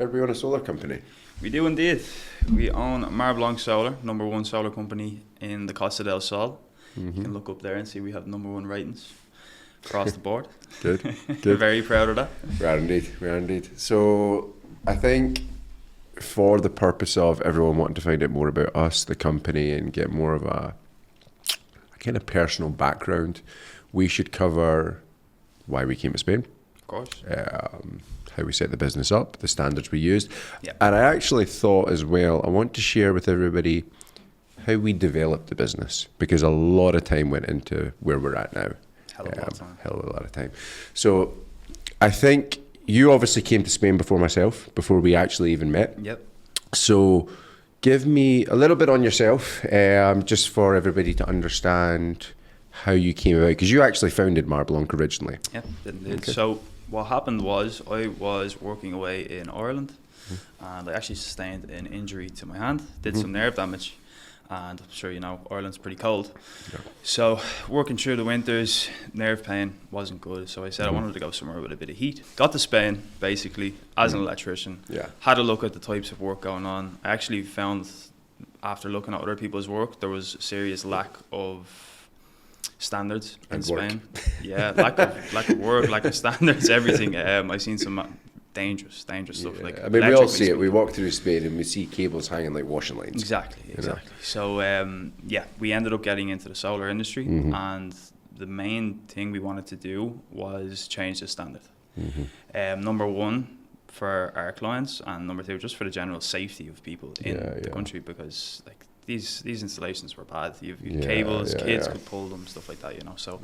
Are we on a solar company? We do indeed. We own Marblanc Solar, #1 solar company in the Costa del Sol. You can look up there and see we have #1 ratings across the board. Good. We're very proud of that. We are indeed. So I think for the purpose of everyone wanting to find out more about us, the company, and get more of a kind of personal background, we should cover why we came to Spain. Of course. How we set the business up, the standards we used. Yep. And I actually thought as well, I want to share with everybody how we developed the business, because a lot of time went into where we're at now. Hell of a lot of time. Hell of a lot of time. So I think you obviously came to Spain before myself, before we actually even met. Yep. So give me a little bit on yourself, just for everybody to understand how you came about, because you actually founded Marblanc originally. Yep, indeed. Okay. So what happened was I was working away in Ireland, and I actually sustained an injury to my hand, did some nerve damage, and I'm sure you know Ireland's pretty cold. Yeah. So working through the winters, nerve pain wasn't good, so I said I wanted to go somewhere with a bit of heat. Got to Spain basically as an electrician. Yeah. Had a look at the types of work going on. I actually found, after looking at other people's work, there was a serious lack of standards in And work. Spain. Yeah, lack of work, lack of standards, everything. I seen some dangerous stuff. Like I mean, we all electrically see it. We speaking. walk through Spain and we see cables hanging like washing lines. Exactly. know? So yeah, we ended up getting into the solar industry, and the main thing we wanted to do was change the standard. #1 for our clients, and #2 just for the general safety of people in the country, because like these installations were bad. You've cables, kids could pull them, stuff like that, you know. So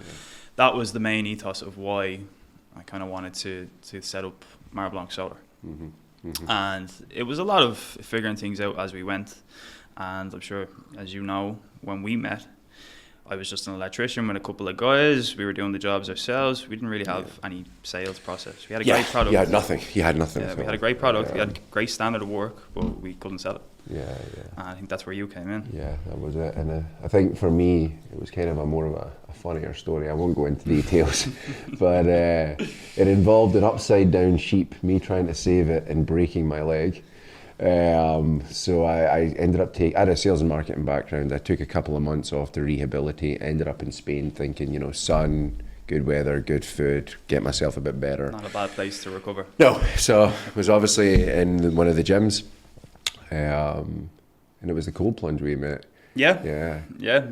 that was the main ethos of why I kind of wanted to set up Marblanc Solar. And it was a lot of figuring things out as we went. And I'm sure, as you know, when we met, I was just an electrician with a couple of guys. We were doing the jobs ourselves. We didn't really have any sales process. We had a great product. You had nothing. You had nothing. Yeah, we had a great product. We had a great standard of work, but we couldn't sell it. Yeah. And I think that's where you came in. Yeah, that was it. And I think for me, it was kind of more of a funnier story. I won't go into details, but it involved an upside down sheep, me trying to save it and breaking my leg. So I ended up I had a sales and marketing background. I took a couple of months off to rehabilitate, ended up in Spain thinking, sun, good weather, good food, get myself a bit better. Not a bad place to recover. No, so I was obviously in one of the gyms, and it was the cold plunge we met. Yeah.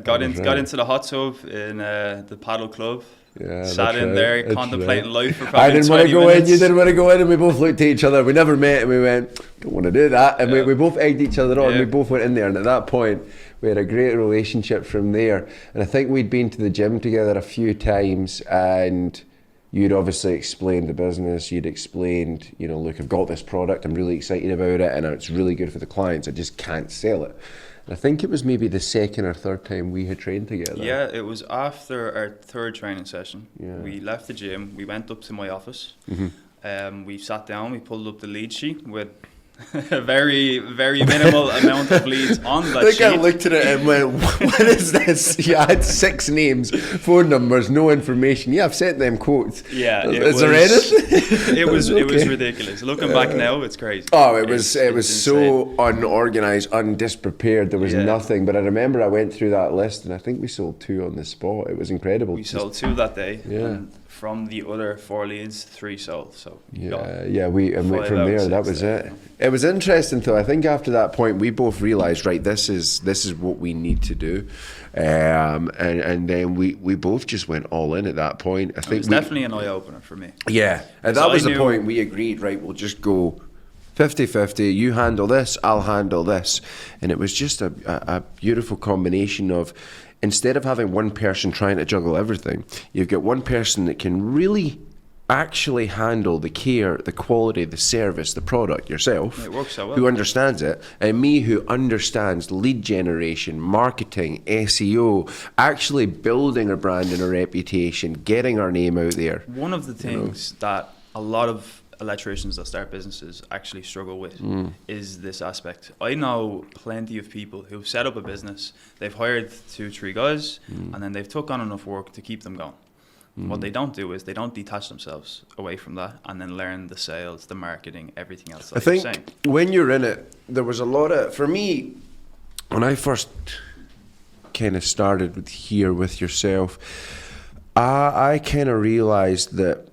Got into the hot tub in the paddle club. Yeah, sat in there contemplating life for probably I didn't want to 20 go minutes. in, you didn't want to go in, and we both looked at each other. We never met, and we went, don't want to do that. And we both egged each other on, and we both went in there. And at that point, we had a great relationship from there. And I think we'd been to the gym together a few times, and you'd obviously explained the business. You'd explained, look, I've got this product. I'm really excited about it, and it's really good for the clients. I just can't sell it. I think it was maybe the second or third time we had trained together. Yeah, it was after our third training session. Yeah. We left the gym, we went up to my office, we sat down, we pulled up the lead sheet with a very, very minimal amount of leads on that sheet. I looked at it and went, what is this? You had 6 names, phone numbers, no information. Yeah, I've sent them quotes. Yeah. Is there anything? It was ridiculous. Looking back now, it's crazy. Oh, it was insane. so unorganised, undisprepared. There was nothing. But I remember I went through that list, and I think we sold 2 on the spot. It was incredible. We sold 2 that day. Yeah. And from the other 4 leads, 3 sold. So we from there. That was it. It was interesting though. I think after that point, we both realised, right, this is what we need to do, and then we both just went all in at that point. I think it was definitely an eye opener for me. Yeah, and that was the point. We agreed, right, we'll just go 50-50, you handle this, I'll handle this. And it was just a beautiful combination of, instead of having one person trying to juggle everything, you've got one person that can really actually handle the care, the quality, the service, the product yourself. It works so well. Who understands it, and me who understands lead generation, marketing, SEO, actually building a brand and a reputation, getting our name out there. One of the things that a lot of electricians that start businesses actually struggle with is this aspect. I know plenty of people who've set up a business, they've hired 2-3 guys, and then they've took on enough work to keep them going. What they don't do is they don't detach themselves away from that and then learn the sales, the marketing, everything else. I think when you're in it, there was a lot of, for me, when I first kind of started here with yourself, I kind of realized that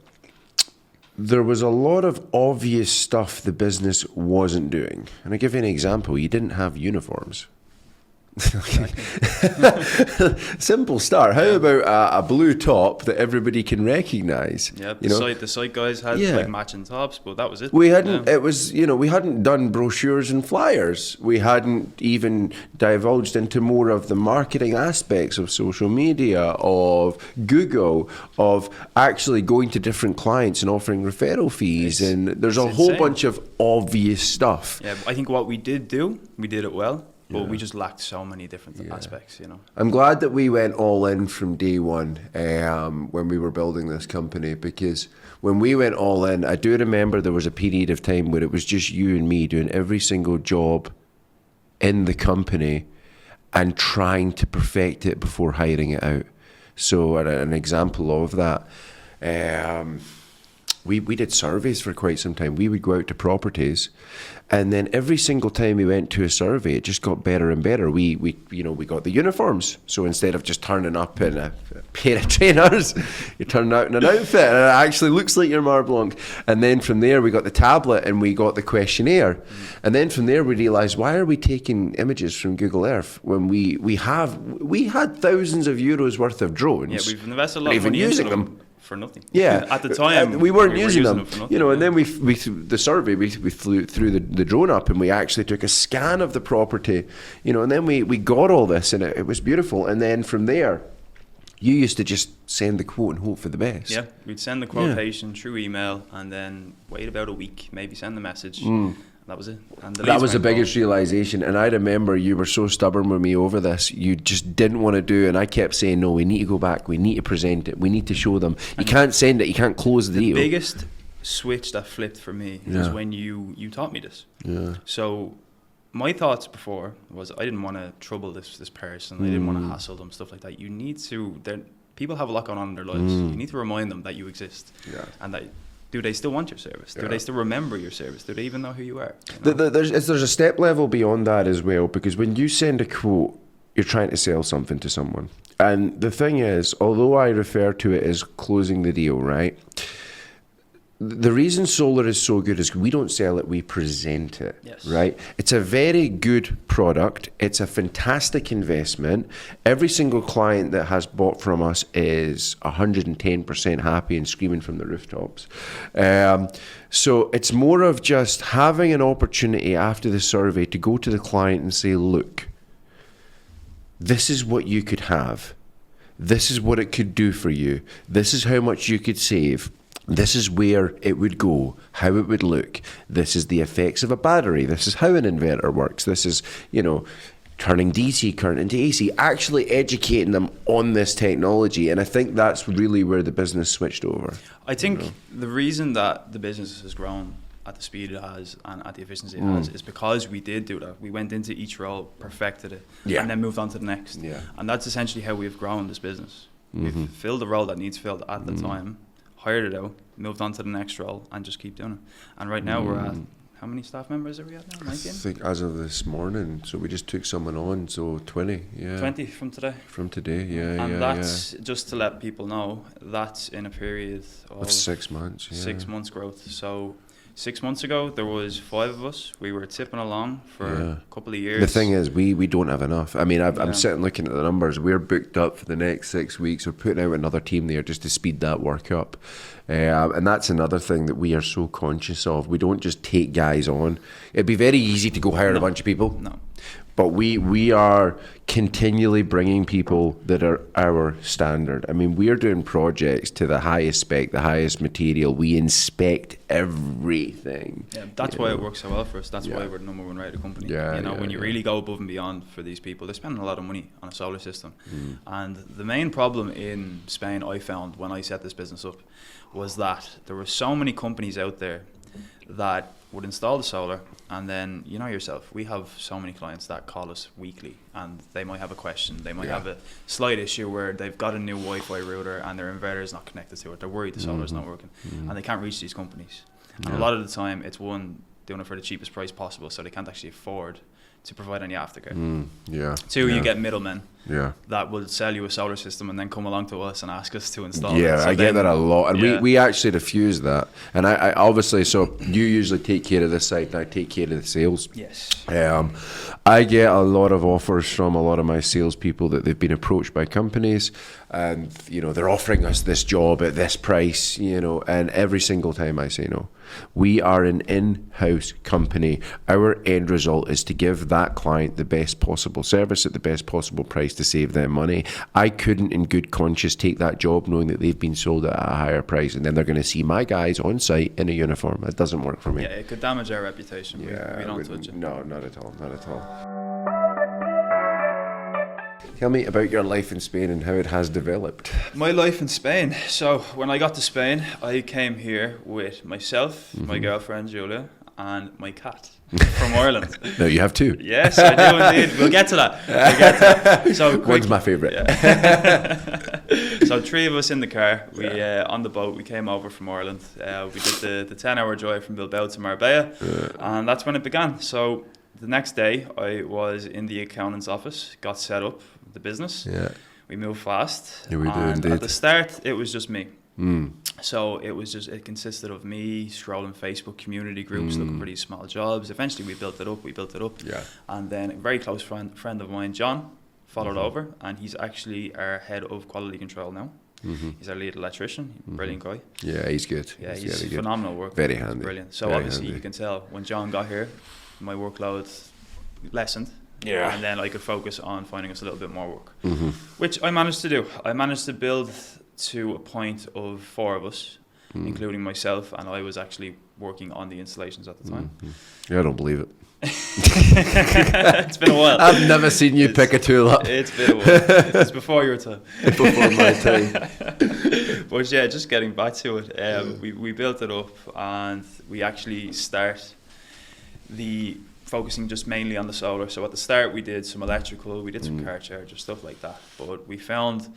there was a lot of obvious stuff the business wasn't doing. And I give you an example. You didn't have uniforms. Simple start. How about a blue top that everybody can recognize? Yeah, the site guys had like matching tops, but that was it. We hadn't. It was, we hadn't done brochures and flyers. We hadn't even divulged into more of the marketing aspects of social media, of Google, of actually going to different clients and offering referral fees. And there's a whole bunch of obvious stuff. Yeah, I think what we did do, we did it well. But we just lacked so many different aspects, I'm glad that we went all in from day one when we were building this company, because when we went all in, I do remember there was a period of time where it was just you and me doing every single job in the company and trying to perfect it before hiring it out. So an example of that, we did surveys for quite some time. We would go out to properties, and then every single time we went to a survey, it just got better and better. We got the uniforms. So instead of just turning up in a pair of trainers, you turn out in an outfit, and it actually looks like you're Marblanc. And then from there, we got the tablet and we got the questionnaire. And then from there, we realised, why are we taking images from Google Earth when we had thousands of euros worth of drones? Yeah, we've invested a lot of money into them. For nothing. Yeah, at the time we weren't using them for nothing, and then we the survey we flew through the drone up, and we actually took a scan of the property, and then we got all this, and it was beautiful. And then from there, you used to just send the quote and hope for the best. Yeah, we'd send the quotation through email, and then wait about a week, maybe send the message. That was it. And that was the biggest realization. And I remember you were so stubborn with me over this. You just didn't want to do it. And I kept saying, no, we need to go back. We need to present it. We need to show them. You can't send it. You can't close the deal. The biggest switch that flipped for me was when you taught me this. Yeah. So my thoughts before was I didn't want to trouble this person. I didn't want to hassle them, stuff like that. You need to... People have a lot going on in their lives. You need to remind them that you exist. Yeah. And that... Do they still want your service? Do they still remember your service? Do they even know who you are? There's a step level beyond that as well, because when you send a quote, you're trying to sell something to someone. And the thing is, although I refer to it as closing the deal, right? The reason solar is so good is we don't sell it, we present it, right? It's a very good product. It's a fantastic investment. Every single client that has bought from us is 110% happy and screaming from the rooftops. So it's more of just having an opportunity after the survey to go to the client and say, look, this is what you could have. This is what it could do for you. This is how much you could save. This is where it would go, how it would look. This is the effects of a battery. This is how an inverter works. This is, turning DC current into AC, actually educating them on this technology. And I think that's really where the business switched over. I think the reason that the business has grown at the speed it has and at the efficiency it has is because we did do that. We went into each role, perfected it, and then moved on to the next. Yeah. And that's essentially how we've grown this business. We've filled the role that needs filled at the time, hired it out, moved on to the next role, and just keep doing it. And right now we're at, how many staff members are we at now? 19? I think as of this morning, so we just took someone on, so 20, 20 from today? From today, yeah. And that's, just to let people know, that's in a period of 6 months, 6 months growth. So 6 months ago, there was 5 of us. We were tipping along for a couple of years. The thing is, we don't have enough. I mean, I'm sitting looking at the numbers. We're booked up for the next 6 weeks. We're putting out another team there just to speed that work up. And that's another thing that we are so conscious of. We don't just take guys on. It'd be very easy to go hire a bunch of people. No. But we are continually bringing people that are our standard. I mean, we're doing projects to the highest spec, the highest material. We inspect everything. Yeah, that's why it works so well for us. That's why we're the number one rated company. When you really go above and beyond for these people, they're spending a lot of money on a solar system. And the main problem in Spain I found when I set this business up was that there were so many companies out there that would install the solar, and then you know yourself, we have so many clients that call us weekly, and they might have a question, they might have a slight issue where they've got a new Wi-Fi router and their inverter is not connected to it. They're worried the solar's not working, and they can't reach these companies. And a lot of the time, it's one, doing it for the cheapest price possible, so they can't actually afford to provide any aftercare. Two, you get middlemen that will sell you a solar system and then come along to us and ask us to install it. So I get that a lot, and we actually diffuse that. And I obviously, so you usually take care of this side, and I take care of the sales. Yes. I get a lot of offers from a lot of my salespeople that they've been approached by companies, and you know they're offering us this job at this price, you know, and every single time I say no. We are an in-house company. Our end result is to give that client the best possible service at the best possible price to save them money. I couldn't in good conscience take that job knowing that they've been sold at a higher price and then they're going to see my guys on site in a uniform. It doesn't work for me. Yeah, it could damage our reputation. We don't touch it. No, not at all, not at all. Tell me about your life in Spain and how it has developed. My life in Spain. So when I got to Spain, I came here with myself, my girlfriend Julia, and my cat from Ireland. No, you have two. Yes, I do indeed. We'll get to that. So one's my favourite. Yeah. So 3 of us in the car. We on the boat. We came over from Ireland. We did the 10-hour drive from Bilbao to Marbella, and that's when it began. So the next day, I was in the accountant's office, got set up the business. Yeah. We moved fast. Yeah, we do and indeed. At the start, it was just me. So it consisted of me scrolling Facebook community groups, looking for these small jobs. Eventually we built it up. Yeah. And then a very close friend of mine, John, followed over, and he's actually our head of quality control now. He's our lead electrician, brilliant guy. Yeah, he's good. Yeah, he's phenomenal work. Very handy. Brilliant. So very obviously handy. you can tell when John got here, my workload lessened. Yeah. And then I could focus on finding us a little bit more work, which I managed to do. I managed to build to a point of 4 of us, including myself, and I was actually working on the installations at the time. Yeah, I don't believe it. It's been a while. I've never seen you pick a tool up. It's been a while. It's before your time. Before my time. But yeah, just getting back to it, we built it up, and we actually start focusing just mainly on the solar. So at the start we did some electrical, we did some car charger, stuff like that. But we found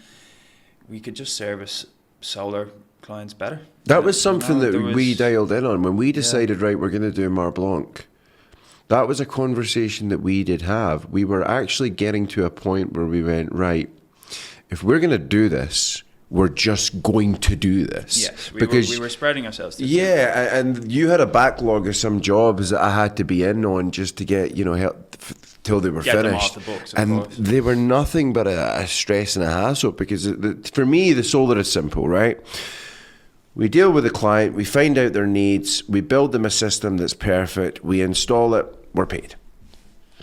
we could just service solar clients better. That was something that we dialed in on when we decided, right, we're going to do Marblanc. That was a conversation that we did have. We were actually getting to a point where we went, right, if we're going to do this, we're just going to do this. Yes, we were spreading ourselves. Yeah, and you had a backlog of some jobs that I had to be in on just to get, help till they were finished. Them off the books, and course. They were nothing but a stress and a hassle because for me, the solar is simple, right? We deal with the client, we find out their needs, we build them a system that's perfect, we install it, we're paid.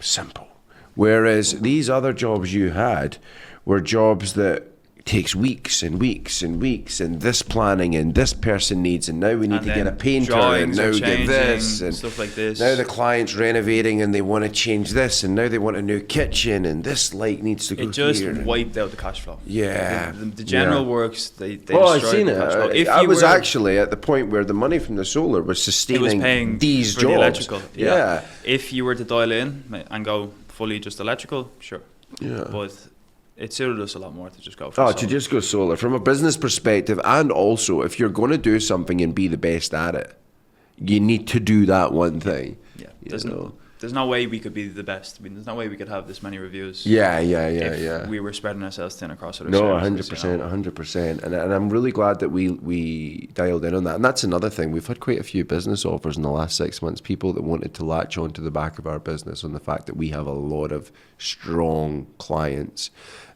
Simple. Whereas these other jobs you had were jobs that takes weeks and weeks and weeks, and this planning, and this person needs, and now we need to get a painter, and now get this, and stuff like this. Now the client's renovating and they want to change this, and now they want a new kitchen, and this light needs to go here. It just wiped out the cash flow. Yeah. The general works, they I've destroyed seen the cash flow. it. I was actually at the point where the money from the solar was sustaining paying these for jobs. The electrical. Yeah. If you were to dial in and go fully just electrical, sure. Yeah. But it suited us a lot more to just go for solar. To just go solar. From a business perspective, and also if you're going to do something and be the best at it, you need to do that one thing. Yeah. There's no way we could be the best. I mean, there's no way we could have this many reviews. Yeah. We were spreading ourselves thin across other services. 100%. And I'm really glad that we dialed in on that. And that's another thing. We've had quite a few business offers in the last 6 months, people that wanted to latch onto the back of our business on the fact that we have a lot of strong clients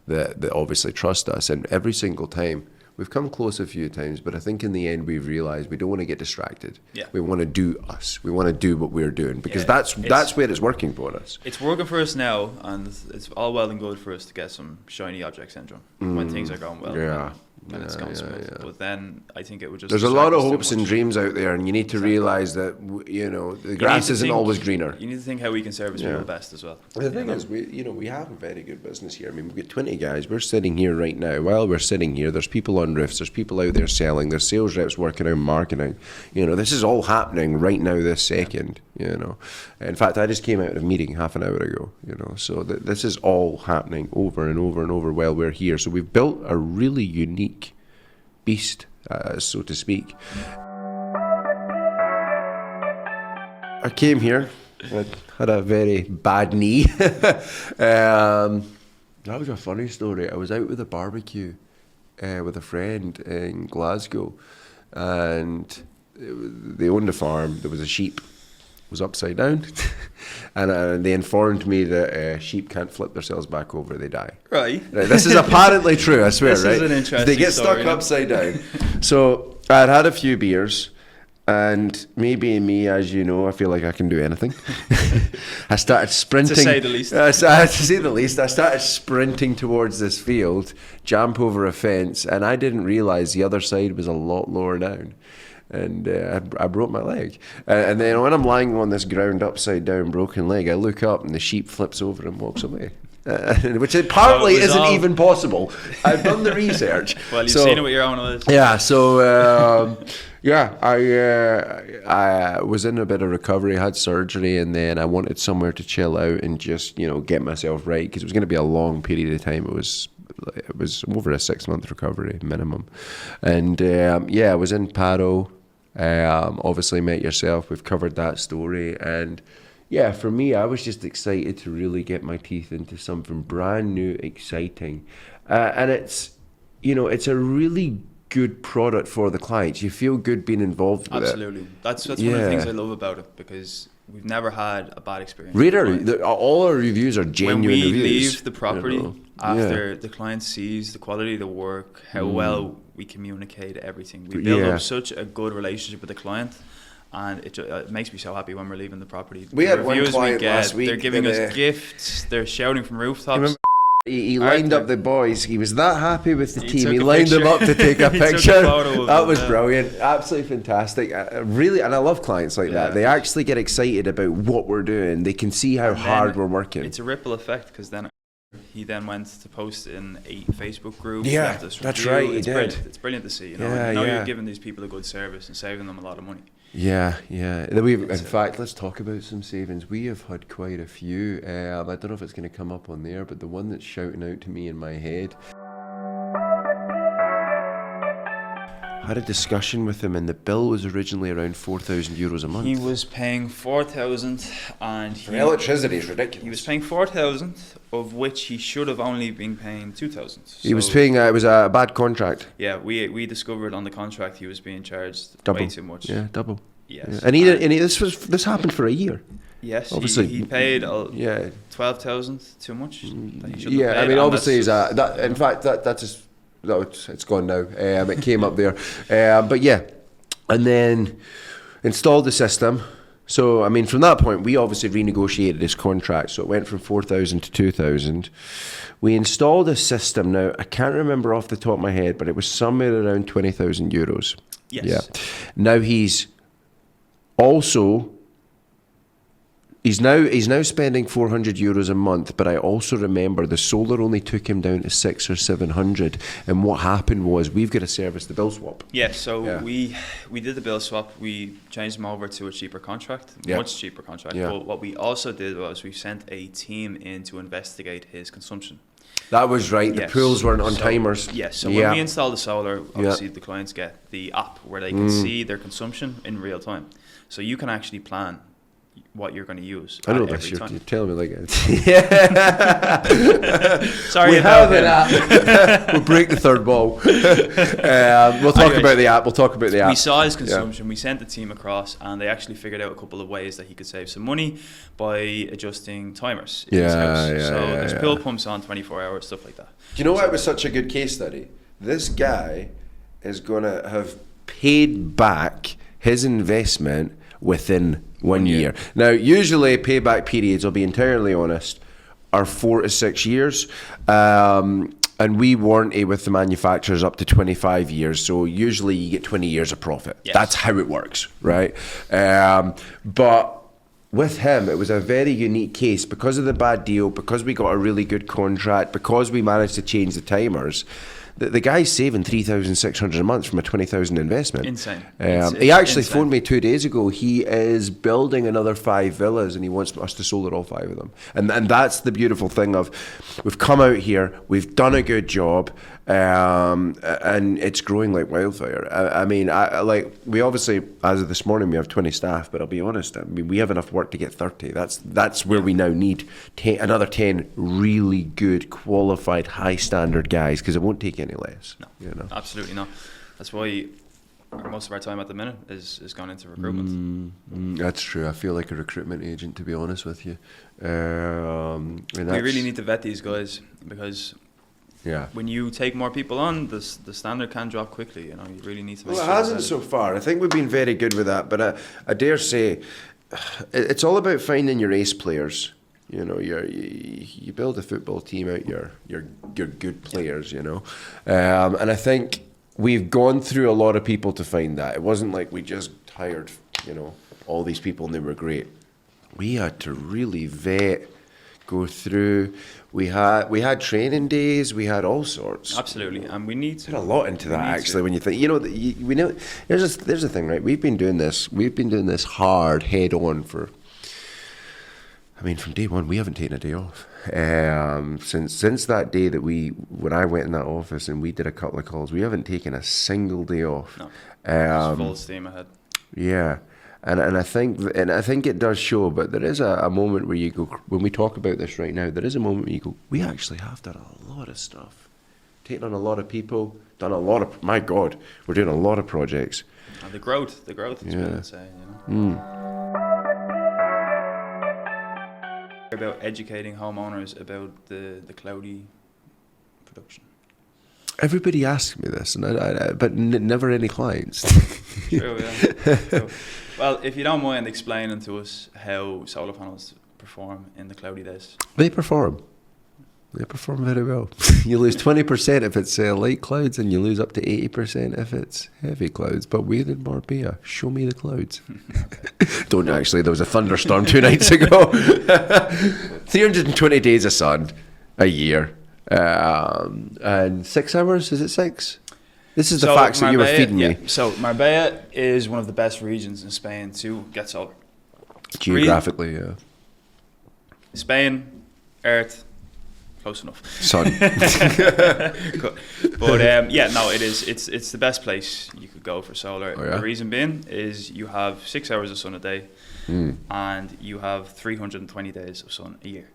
that obviously trust us. And every single time, we've come close a few times, but I think in the end we've realised we don't want to get distracted. Yeah. We want to do us. We want to do what we're doing because that's where it's working for us. It's working for us now, and it's all well and good for us to get some shiny object syndrome when things are going well. when it's gone smooth. But then I think it would just... There's a lot of hopes and dreams out there, and you need to realise that, the grass isn't always greener. You need to think how we can service people best as well. The thing is, we have a very good business here. I mean, we've got 20 guys. We're sitting here right now. While we're sitting here, there's people on roofs, there's people out there selling, there's sales reps working out marketing. This is all happening right now, this second, In fact, I just came out of a meeting half an hour ago, so this is all happening over and over and over while we're here. So we've built a really unique beast, so to speak. I came here, I had a very bad knee. That was a funny story. I was out with a barbecue with a friend in Glasgow, and they owned a farm. There was a sheep. Was upside down, and they informed me that sheep can't flip themselves back over; they die. Right. This is apparently true. I swear. This is an interesting They get stuck upside down. So I'd had a few beers, and me being me, as you know, I feel like I can do anything. I started sprinting. To say the least. To say the least, I started sprinting towards this field, jump over a fence, and I didn't realise the other side was a lot lower down. And I broke my leg. And then when I'm lying on this ground upside down, broken leg, I look up and the sheep flips over and walks away. Which apparently isn't even possible. I've done the research. Well, you've seen it with your own eyes. Yeah, so I was in a bit of recovery, had surgery, and then I wanted somewhere to chill out and just, get myself right, because it was going to be a long period of time. It was over a 6-month recovery minimum. And I was in Paro. Obviously met yourself. We've covered that story, and for me, I was just excited to really get my teeth into something brand new, exciting, and it's a really good product for the clients. You feel good being involved with Absolutely. That's one of the things I love about it, because we've never had a bad experience. All our reviews are genuine reviews. When we leave the property after the client sees the quality of the work, how well we communicate everything. We build up such a good relationship with the client, and it makes me so happy when we're leaving the property. We had one client last week. They're giving us gifts. They're shouting from rooftops. He lined up the boys. He was that happy with the team. He lined them up to take a picture. That was brilliant. Absolutely fantastic. Really, and I love clients like that. They actually get excited about what we're doing. They can see how hard we're working. It's a ripple effect, because then he went to post in 8 Facebook groups. Yeah, that's right. He did. It's brilliant to see. You're giving these people a good service and saving them a lot of money. Yeah. In fact, let's talk about some savings. We have had quite a few. I don't know if it's going to come up on there, but the one that's shouting out to me in my head. I had a discussion with him, and the bill was originally around €4,000 a month. He was paying 4,000, and electricity is ridiculous. He was paying 4,000, of which he should have only been paying 2,000. He was paying. It was a bad contract. Yeah, we discovered on the contract he was being charged way too much. Yeah, double. Yes, and this happened for a year. Yes, obviously he paid 12,000 too much. I mean, obviously is that. In fact, that's just. No, it's gone now. It came up there. But and then installed the system. So, I mean, from that point, we obviously renegotiated this contract. So it went from 4,000 to 2,000. We installed a system. Now, I can't remember off the top of my head, but it was somewhere around €20,000. Yes. Yeah. Now he's now spending €400 a month, but I also remember the solar only took him down to 600 or 700, and what happened was we've got to service the bill swap. We did the bill swap. We changed him over to a cheaper contract, much cheaper contract. But what we also did was we sent a team in to investigate his consumption. That was right. The pools weren't on timers. Yes. So when we install the solar, obviously the clients get the app where they can see their consumption in real time. So you can actually plan what you're going to use. I know this. You're telling me like it. Sorry, we have an app. We'll break the third wall. We'll talk about the app. We saw his consumption. We sent the team across, and they actually figured out a couple of ways that he could save some money by adjusting timers in his house. There's pool pumps on 24 hours, stuff like that. Do you know why it was such a good case study? This guy is going to have paid back his investment within 1 year. Now, usually payback periods, I'll be entirely honest, are 4 to 6 years. we warranty with the manufacturers up to 25 years. So usually you get 20 years of profit. Yes. That's how it works, right? But with him, it was a very unique case because of the bad deal, because we got a really good contract, because we managed to change the timers. The guy's saving $3,600 a month from a $20,000 investment. Insane. He actually phoned me 2 days ago. He is building another 5 villas, and he wants us to solar all 5 of them. And that's the beautiful thing of, we've come out here, we've done a good job, and it's growing like wildfire. I mean, we obviously, as of this morning, we have 20 staff, but I'll be honest, I mean, we have enough work to get 30. That's where we now need another 10 really good, qualified, high standard guys, because it won't take any less. No, absolutely not. That's why most of our time at the minute is gone into recruitment. That's true. I feel like a recruitment agent, to be honest with you. We really need to vet these guys, because when you take more people on, the standard can drop quickly. You really need to make sure. Well, it hasn't so far. I think we've been very good with that, but I dare say it's all about finding your ace players. You build a football team out your good players, and I think we've gone through a lot of people to find that. It wasn't like we just hired, all these people and they were great. We had to really vet, go through. We had training days. We had all sorts. Absolutely, and we need to put a lot into that. Actually, when you think, we know. There's the thing, right? We've been doing this hard, head on for. I mean, from day one, we haven't taken a day off. Since that day that when I went in that office and we did a couple of calls, we haven't taken a single day off. No, it's full steam ahead. Yeah, and I think it does show. But there is a moment where you go, when we talk about this right now, there is a moment where you go, we actually have done a lot of stuff, taken on a lot of people, done a lot of. My God, we're doing a lot of projects. And the growth has been insane. About educating homeowners about the cloudy production. Everybody asks me this, and but never any clients. True, yeah. True. Well, if you don't mind explaining to us how solar panels perform in the cloudy days. They perform very well. You lose 20% if it's light clouds, and you lose up to 80% if it's heavy clouds. But we're in Marbella. Show me the clouds. Don't actually. There was a thunderstorm 2 nights ago. 320 days of sun a year. And 6 hours? Is it 6? This is the facts that you were feeding me. So Marbella is one of the best regions in Spain to get solar. Geographically, yeah. Spain, Earth, close enough. Sun. But it is. It's the best place you could go for solar. Oh, yeah? The reason being is you have 6 hours of sun a day, and you have 320 days of sun a year.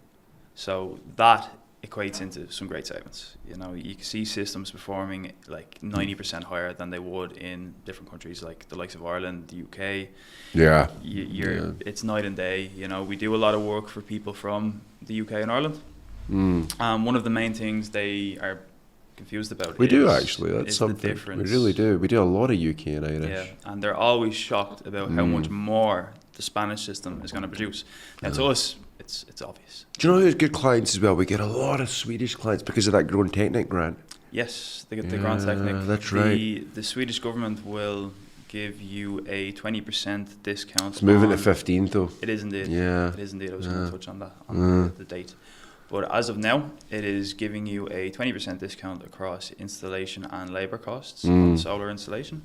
So that equates into some great savings. You can see systems performing like 90% higher than they would in different countries like the likes of Ireland, the UK. Yeah. It's night and day. We do a lot of work for people from the UK and Ireland. One of the main things they are confused about. We do actually. That's something we really do. We do a lot of UK and Irish. Yeah, and they're always shocked about how much more the Spanish system is going to produce. And to us, it's obvious. Do you know who's good clients as well? We get a lot of Swedish clients because of that Grön Technic grant. Yes, they get the Grön Technic. That's right. The Swedish government will give you a 20% discount. It's moving to 15 though. It is indeed. Yeah. It is indeed. I was going to touch on that, on the date. But as of now, it is giving you a 20% discount across installation and labour costs on solar installation.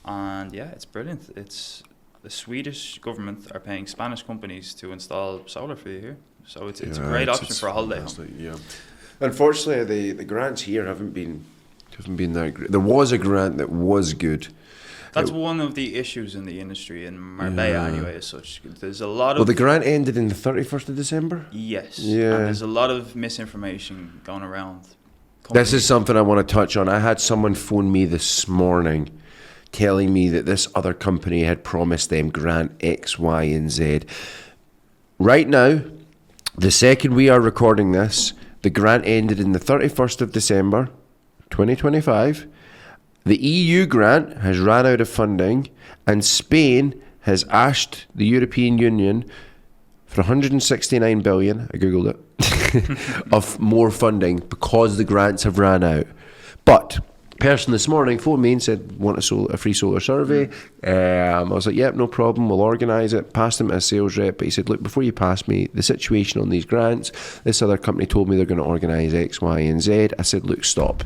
And yeah, it's brilliant. The Swedish government are paying Spanish companies to install solar for you here. So it's a great option for a holiday home. Yeah. Unfortunately, the grants here haven't been that great. There was a grant that was good. That's one of the issues in the industry, in Marbella anyway, as such. There's a lot of... Well, the grant ended in the 31st of December? Yes. Yeah. And there's a lot of misinformation going around. This is something I want to touch on. I had someone phone me this morning telling me that this other company had promised them grant X, Y, and Z. Right now, the second we are recording this, the grant ended in the 31st of December, 2025. The EU grant has ran out of funding, and Spain has asked the European Union for 169 billion, I googled it, of more funding because the grants have ran out. But person this morning phoned me and said, want a free solar survey. I was like, yep, no problem, we'll organise it. Passed him to a sales rep, but he said, look, before you pass me, the situation on these grants, this other company told me they're going to organise X, Y and Z. I said, look, stop.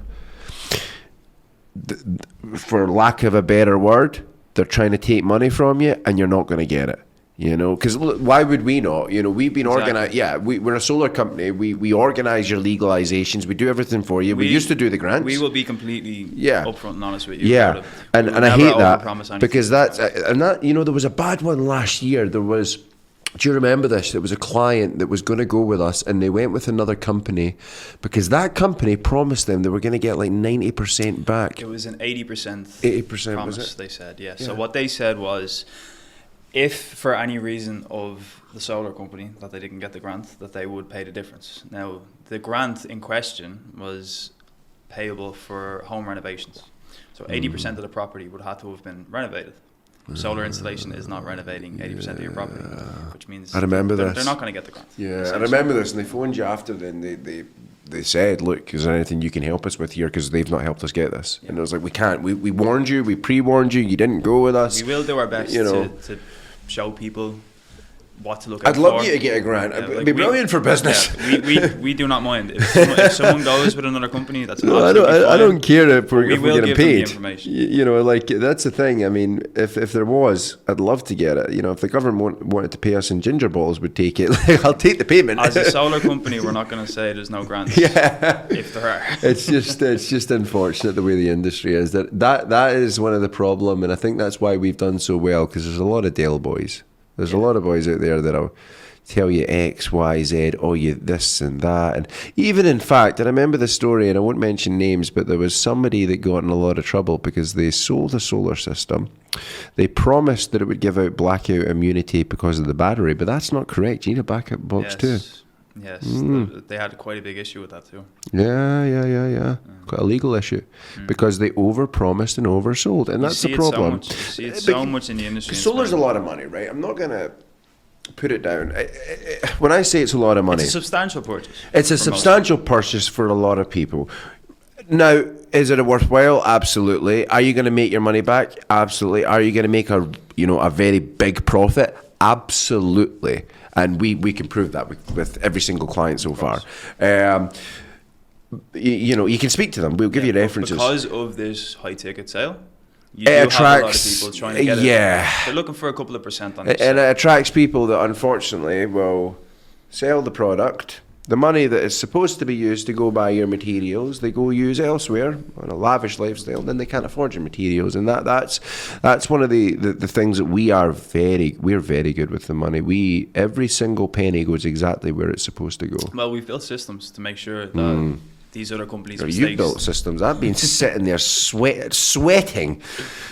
For lack of a better word, they're trying to take money from you and you're not going to get it. You know, because why would we not? You know, we've been organised. Yeah, we're a solar company. We organise your legalisations. We do everything for you. We used to do the grants. We will be completely upfront and honest with you. Yeah, and I hate that because that you know, there was a bad one last year. There was. Do you remember this? There was a client that was going to go with us and they went with another company because that company promised them they were going to get like 90% back. It was an 80% 80% promise, was it? they said, yeah. So what they said was, if for any reason of the solar company that they didn't get the grant, that they would pay the difference. Now, the grant in question was payable for home renovations. So 80% of the property would have to have been renovated. Solar installation is not renovating 80% of your property, which means I remember they're not going to get the grant. Yeah, I remember this, and they phoned you after. Then they said, "Look, is there anything you can help us with here? Because they've not helped us get this." Yeah. And I was like, "We can't. We warned you. We pre-warned you. You didn't go with us. We will do our best, to show people what to look I'd out for. love you to get a grant. It'd be brilliant for business. Yeah, we do not mind. If someone goes with another company, that's absolutely fine. I don't care if we're getting paid. The information. You know, like, that's the thing. I mean, if there was, I'd love to get it. You know, if the government wanted to pay us in ginger balls, would take it. I'll take the payment. As a solar company, we're not going to say there's no grants. Yeah. If there are. It's just unfortunate the way the industry is. That is one of the problem, and I think that's why we've done so well, because there's a lot of Dale boys. There's a lot of boys out there that'll tell you X, Y, Z, oh, you this and that. And even, in fact, I remember the story, and I won't mention names, but there was somebody that got in a lot of trouble because they sold a solar system. They promised that it would give out blackout immunity because of the battery, but that's not correct. You need a backup box too. Yes, they had quite a big issue with that too. Yeah. Quite a legal issue because they overpromised and oversold, and that's the problem. You see it so much in the industry. Solar's a lot of money, right? I'm not going to put it down. When I say it's a lot of money, it's a substantial purchase. It's a substantial purchase for a lot of people. Now, is it worthwhile? Absolutely. Are you going to make your money back? Absolutely. Are you going to make a very big profit? Absolutely. And we can prove that with every single client so far. You can speak to them. We'll give you references. Because of this high ticket sale, you do have a lot of people trying to get it. They're looking for a couple of % on it. And it attracts people that unfortunately will sell the product. The money that is supposed to be used to go buy your materials, they go use elsewhere on a lavish lifestyle, then they can't afford your materials. And that's one of the things that we're very good with the money. Every single penny goes exactly where it's supposed to go. Well, we've built systems to make sure that these other companies' You built systems. I've been sitting there sweating,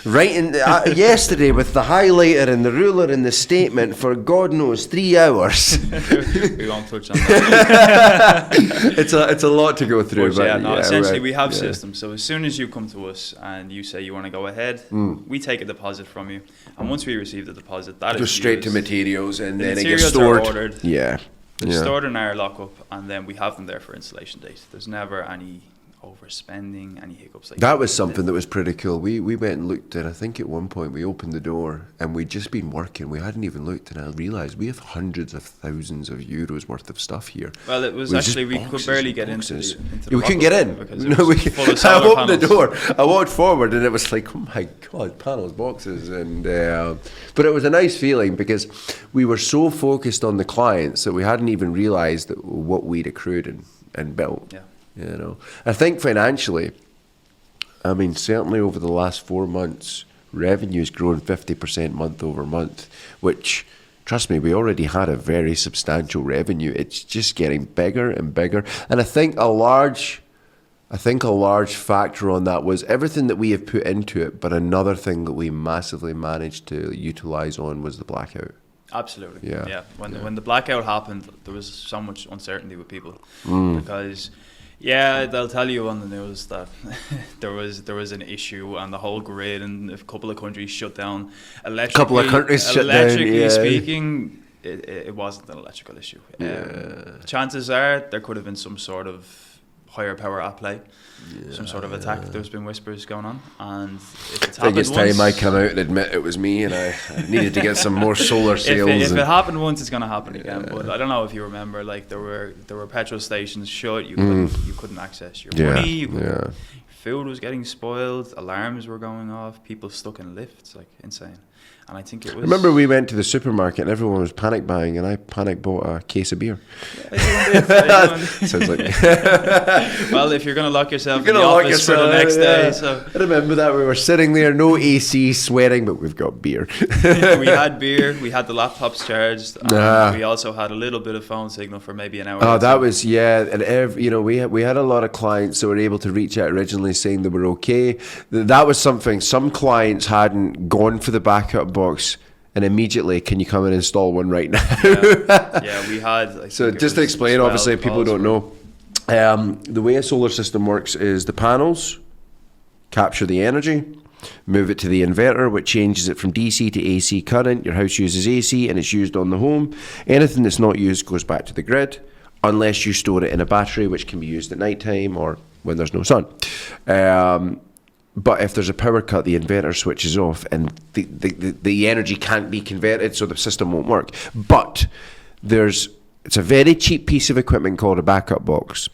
writing yesterday with the highlighter and the ruler and the statement for God knows 3 hours. We won't touch on that. It's a lot to go through. Essentially, we have systems. So as soon as you come to us and you say you want to go ahead, we take a deposit from you, and once we receive the deposit, that goes straight to materials, and then it gets stored. Ordered. Yeah. They're stored in our lockup, and then we have them there for installation date. There's never any overspending, any hiccups like that. That was something that was pretty cool. We went and looked, and I think at one point we opened the door, and we'd just been working. We hadn't even looked, and I realised we have hundreds of thousands of euros worth of stuff here. Well, it was actually, we could barely get into the we couldn't get in. I opened the door. I walked forward, and it was like, oh my God, panels, boxes. And but it was a nice feeling because we were so focused on the clients that we hadn't even realised what we'd accrued and built. Yeah. You know, I think financially, I mean, certainly over the last 4 months, revenue's grown 50% month over month, which, trust me, we already had a very substantial revenue. It's just getting bigger and bigger. And I think a large factor on that was everything that we have put into it, but another thing that we massively managed to utilize on was the blackout. Absolutely. Yeah. When the blackout happened, there was so much uncertainty with people because they'll tell you on the news that there was an issue and the whole grid and a couple of countries shut down. Electrically speaking, it wasn't an electrical issue. Chances are there could have been some sort of higher power at play, some sort of attack. There's been whispers going on, and if it's happened biggest once, time I come out and admit it was me, and I needed to get some more solar sales. If it happened once, it's going to happen again. But I don't know if you remember, like there were petrol stations shut. You couldn't access your money. Food was getting spoiled. Alarms were going off. People stuck in lifts, like insane. And I think it was. Remember, we went to the supermarket and everyone was panic buying, and I panic bought a case of beer. Sounds like. Well, if you're going to lock yourself in the office for the next day, so I remember that we were sitting there, no AC, sweating, but we've got beer. We had beer. We had the laptops charged. And we also had a little bit of phone signal for maybe an hour. Oh, that was and we had a lot of clients that were able to reach out originally saying they were okay. That was something some clients hadn't gone for the backup box, and immediately, can you come and install one right now? We had. So just to explain, obviously people don't know, the way a solar system works is the panels capture the energy, move it to the inverter, which changes it from DC to AC current. Your house uses AC and it's used on the home. Anything that's not used goes back to the grid, unless you store it in a battery, which can be used at night time or when there's no sun. But if there's a power cut, the inverter switches off and the energy can't be converted, so the system won't work. But it's a very cheap piece of equipment called a backup box.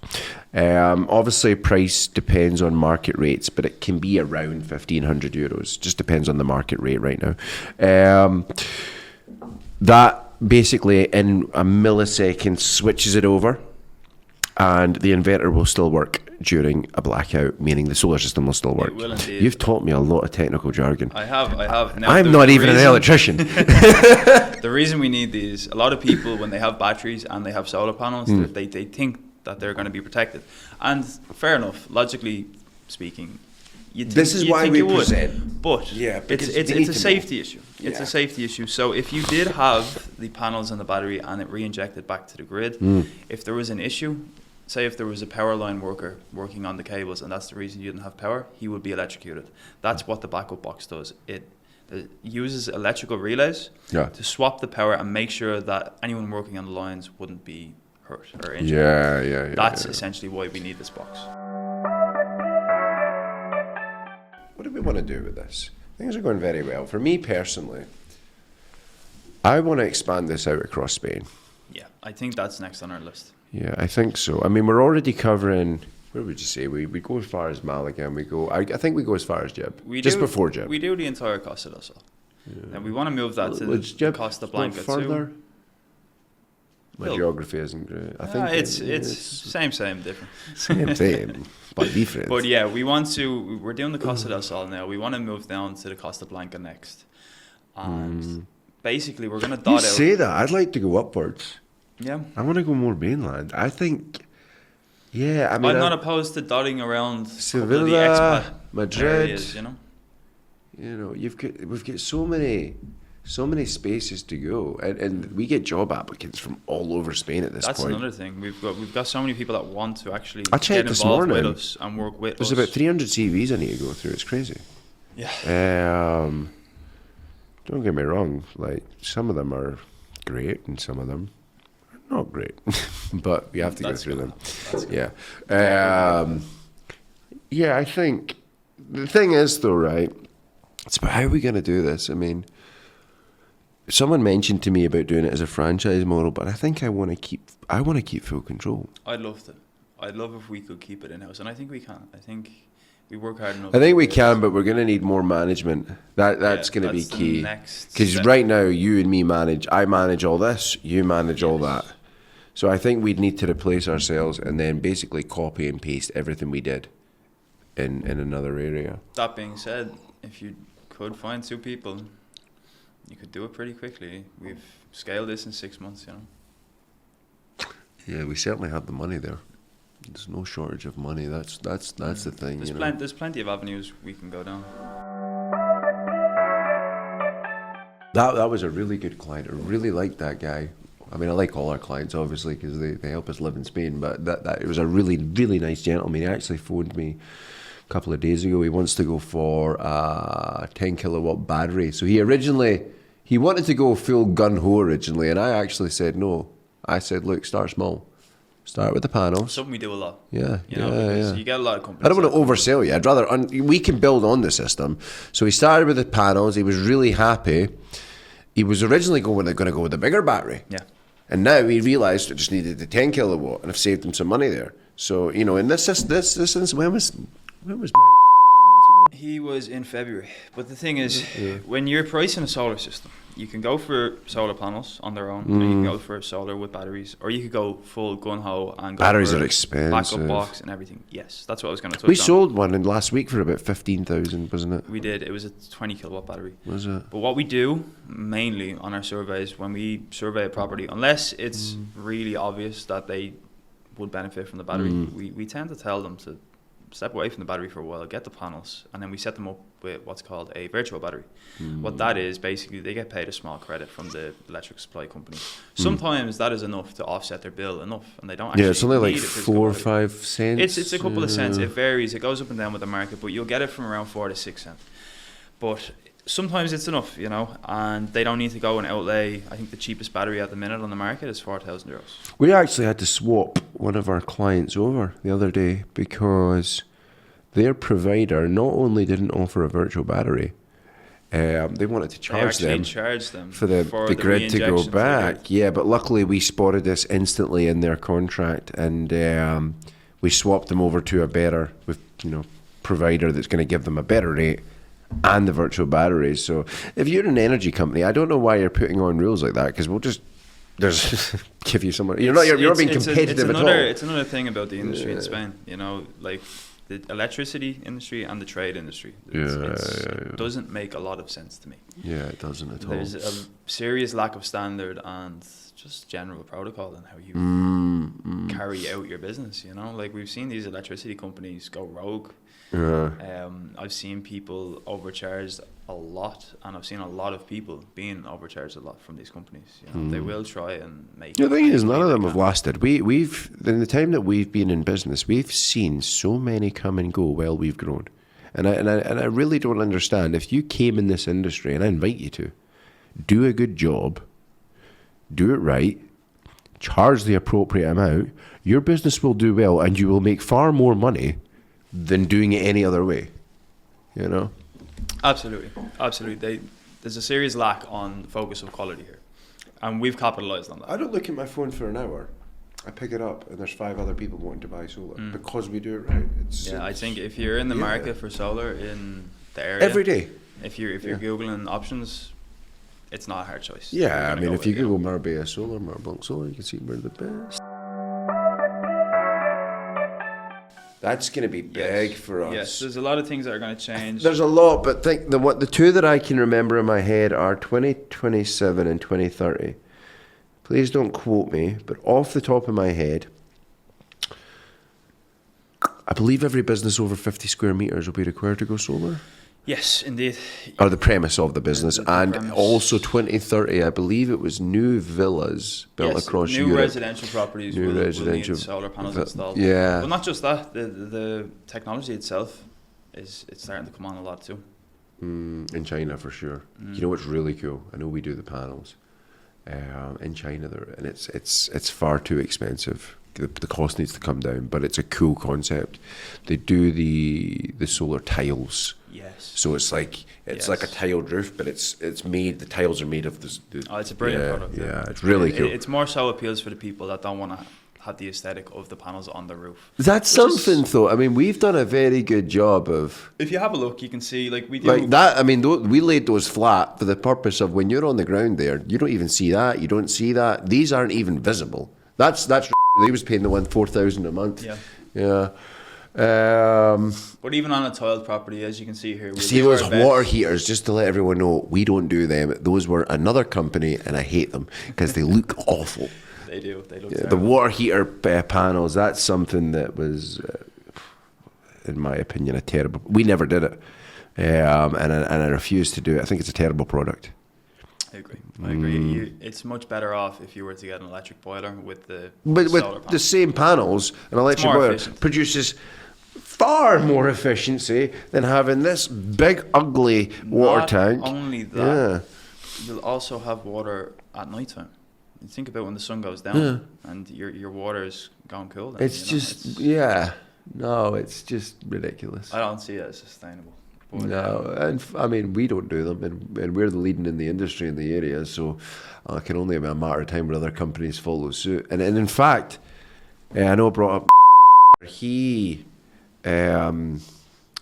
Obviously, price depends on market rates, but it can be around €1,500. Just depends on the market rate right now. That basically, in a millisecond, switches it over, and the inverter will still work during a blackout, meaning the solar system will still work. It will indeed. You've taught me a lot of technical jargon. I have. Now, I'm not even an electrician. The reason we need these, a lot of people, when they have batteries and they have solar panels, they think that they're going to be protected. And fair enough, logically speaking, this is why we present. But it's a safety issue. It's a safety issue. So if you did have the panels and the battery and it re-injected back to the grid, if there was an issue, say if there was a power line worker working on the cables and that's the reason you didn't have power, he would be electrocuted. That's what the backup box does. It uses electrical relays to swap the power and make sure that anyone working on the lines wouldn't be hurt or injured. That's essentially why we need this box. What do we want to do with this? Things are going very well. For me personally, I want to expand this out across Spain. Yeah, I think that's next on our list. Yeah, I think so. I mean, we're already covering, where would you say? We go as far as Malaga and we go, I think we go as far as Jib. Before Jib. We do the entire Costa del Sol. And we want to move that to the Costa Blanca further? too. My geography isn't great. I think it's same, different. Same, but different. But yeah, we're doing the Costa del Sol now. We want to move down to the Costa Blanca next. And basically we're going to dot out. You say that, I'd like to go upwards. Yeah. I want to go more mainland. I think, I'm not opposed to dotting around Sevilla, the expat Madrid. Areas, we've got so many spaces to go, and we get job applicants from all over Spain at this point. That's another thing. We've got so many people that want to actually get involved with us and work with us. There's about 300 CVs I need to go through. It's crazy. Yeah. Don't get me wrong. Like, some of them are great, and some of them are not great, but we have to go through them. I think the thing is, though, right? It's about how are we going to do this. I mean, someone mentioned to me about doing it as a franchise model, but I think I want to keep full control. I'd love to. I'd love if we could keep it in-house, and I think we can. I think we work hard enough. I think we can, but we're going to need more management. That's going to be key. Because right now, you and me I manage all this, you manage all that. So I think we'd need to replace ourselves and then basically copy and paste everything we did in another area. That being said, if you could find 2 people, you could do it pretty quickly. We've scaled this in 6 months, Yeah, we certainly have the money there. There's no shortage of money. That's the thing. There's plenty of avenues we can go down. That was a really good client. I really liked that guy. I mean, I like all our clients, obviously, because they help us live in Spain. But that it was a really, really nice gentleman. He actually phoned me a couple of days ago. He wants to go for a 10 kilowatt battery. So he originally He wanted to go full gun-ho originally, and I actually said no. I said, look, start small. Start with the panels. Something we do a lot. Yeah, You get a lot of companies. I don't want to oversell you. I'd rather we can build on the system. So he started with the panels. He was really happy. He was originally going to go with the bigger battery. Yeah. And now he realised it just needed the 10 kilowatt, and I've saved him some money there. So in this instance, when was Mike? He was in February. But the thing is, when you're pricing a solar system, you can go for solar panels on their own, or you can go for solar with batteries, or you could go full gun-ho and go batteries for are expensive. backup box and everything. Yes, that's what I was going to touch on. We sold one in last week for about 15,000, wasn't it? We did. It was a 20 kilowatt battery. Was it? But what we do mainly on our surveys, when we survey a property, unless it's really obvious that they would benefit from the battery, we tend to tell them to step away from the battery for a while, get the panels, and then we set them up with what's called a virtual battery. What that is, basically, they get paid a small credit from the electric supply company. Sometimes that is enough to offset their bill enough, and they don't actually it's only like need 4 or 5 cents. It's a couple of cents. It varies. It goes up and down with the market, but you'll get it from around 4 to 6 cents. But sometimes it's enough, and they don't need to go and outlay. I think the cheapest battery at the minute on the market is €4,000. We actually had to swap one of our clients over the other day because their provider not only didn't offer a virtual battery, they wanted to charge them for the grid to go back. Yeah, but luckily we spotted this instantly in their contract, and we swapped them over to a better provider that's going to give them a better rate and the virtual batteries. So if you're an energy company, I don't know why you're putting on rules like that, because we'll just give you some. You're not being competitive at all. It's another thing about the industry in Spain. Like the electricity industry and the trade industry. It doesn't make a lot of sense to me. Yeah, it doesn't at all. There's a serious lack of standard and just general protocol in how you carry out your business. Like we've seen these electricity companies go rogue. I've seen people overcharged a lot, and I've seen a lot of people being overcharged a lot from these companies. They will try and make. The thing is, none of them have lasted. We've in the time that we've been in business, we've seen so many come and go while we've grown, and I really don't understand. If you came in this industry, and I invite you to, do a good job, do it right, charge the appropriate amount, your business will do well, and you will make far more money than doing it any other way, Absolutely. There's a serious lack on focus of quality here, and we've capitalized on that. I don't look at my phone for an hour. I pick it up, and there's 5 other people wanting to buy solar because we do it right. I think if you're in the market for solar in the area every day, if you're googling options, it's not a hard choice. Yeah, I mean, if you Google Marblanc Solar, Marblanc Solar, you can see we're the best. That's going to be big for us. Yes, there's a lot of things that are going to change. There's a lot, but the two that I can remember in my head are 2027 and 2030. Please don't quote me, but off the top of my head, I believe every business over 50 square meters will be required to go solar. Yes, indeed. Or the premise of the business. The premise. Also 2030, I believe it was new villas built across Europe. New residential properties will need solar panels installed. Yeah. But not just that, the technology itself it's starting to come on a lot too. In China for sure. You know what's really cool? I know we do the panels. In China, and it's far too expensive. The cost needs to come down, but it's a cool concept. They do the solar tiles. Yes. So it's like a tiled roof, but it's made. The tiles are made of this. It's a brilliant product. Yeah, it's really cool. It's more so appeals for the people that don't want to have the aesthetic of the panels on the roof. That's something, though. I mean, we've done a very good job of. If you have a look, you can see we do like that. I mean, we laid those flat for the purpose of when you're on the ground there, you don't even see that. You don't see that. These aren't even visible. That's. They was paying the one $4,000 a month. Yeah. But even on a tiled property, as you can see here, see those water heaters. Just to let everyone know, we don't do them. Those were another company, and I hate them because they look awful. They do. They look the water heater panels. That's something that was, in my opinion, a terrible. We never did it, and I refuse to do it. I think it's a terrible product. I agree. It's much better off if you were to get an electric boiler with the but solar with the same panels. An electric boiler produces far more efficiency than having this big ugly water tank. Not only that, you'll also have water at night time. You think about when the sun goes down and your water is gone cool. Then, it's just ridiculous. I don't see it as sustainable. But, no, and I mean, we don't do them, and we're the leading in the industry in the area, so it can only be a matter of time where other companies follow suit. And in fact, I know I brought up he isn't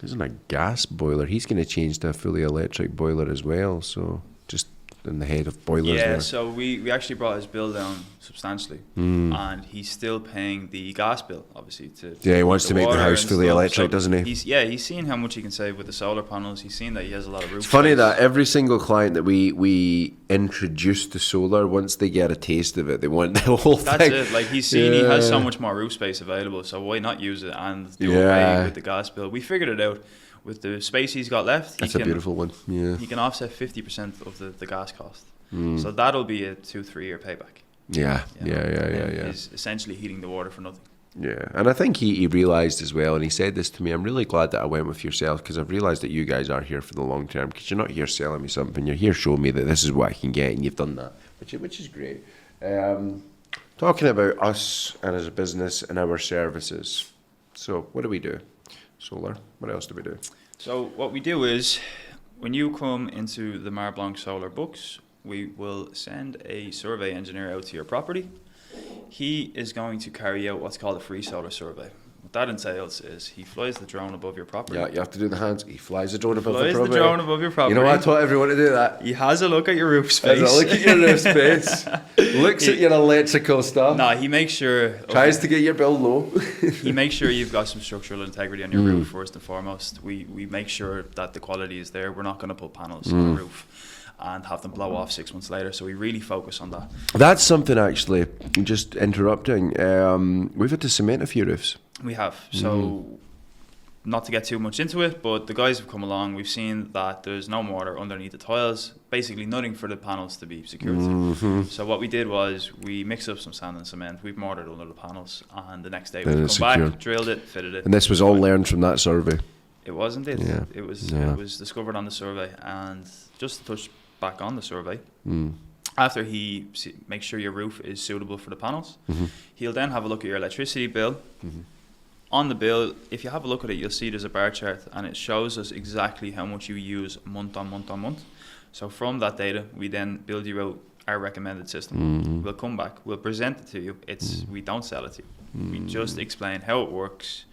a gas boiler. He's going to change to a fully electric boiler as well, so just in the head of boilers there. So we actually brought his bill down substantially, and he's still paying the gas bill, obviously. He wants to make the house fully electric, doesn't he? He's seen how much he can save with the solar panels. He's seen that he has a lot of roof It's funny space. that every single client that we introduce to solar, once they get a taste of it, they want the whole thing. That's it. Like, he's seen he has so much more roof space available, so why not use it and do away with the gas bill? We figured it out. With the space he's got left, That's a beautiful one. Yeah. He can offset 50% of the gas cost. So that'll be a 2-3 year payback. Yeah. He's essentially heating the water for nothing. Yeah, and I think he realised as well, and he said this to me, I'm really glad that I went with yourself, because I've realised that you guys are here for the long term, because you're not here selling me something, you're here showing me that this is what I can get, and you've done that, which is great. Talking about us and as a business and our services. So what do we do? Solar. What else do we do? So what we do is, when you come into the Marblanc Solar books, we will send a survey engineer out to your property. He is going to carry out what's called a free solar survey. What that entails is he flies the drone above your property. Yeah, you have to do the hands. He flies the drone above the property. Flies the drone above your property. You know what? I taught everyone to do that. He has a look at your roof space. Has a look at your roof space. Looks at your electrical stuff. No, he makes sure. Tries to get your bill low. He makes sure you've got some structural integrity on your roof first and foremost. We make sure that the quality is there. We're not going to put panels on the roof and have them blow off 6 months later. So we really focus on that. That's something, actually, just interrupting. We've had to cement a few roofs. We have. So not to get too much into it, but the guys have come along. We've seen that there's no mortar underneath the tiles. Basically nothing for the panels to be secured to. So what we did was we mixed up some sand and cement. We've mortared under the panels. And the next day we come back, drilled it, fitted it. And this was all learned from that survey. It wasn't it. Yeah. It was discovered on the survey. And just to touch back on the survey, after he makes sure your roof is suitable for the panels, he'll then have a look at your electricity bill. On the bill, if you have a look at it, you'll see there's a bar chart, and it shows us exactly how much you use month on month on month. So from that data, we then build you out our recommended system. We'll come back, we'll present it to you. We don't sell it to you. We just explain how it works,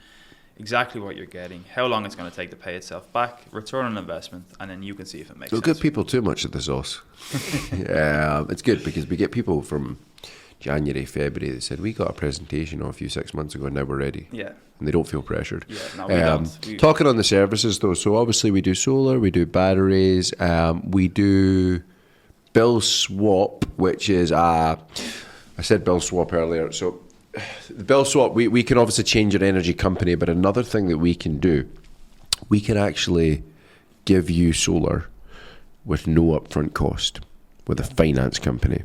exactly what you're getting, how long it's going to take to pay itself back, return on investment, and then you can see if it makes sense. We'll give people too much of the sauce. It's good, because we get people from January, February that said, we got a presentation of you 6 months ago, and now we're ready. Yeah. And they don't feel pressured. Yeah, no, we don't. Talking on the services though, so obviously we do solar, we do batteries, we do bill swap, which is I said bill swap earlier. So the bill swap, we can obviously change your energy company, but another thing that we can do, we can actually give you solar with no upfront cost with a finance company.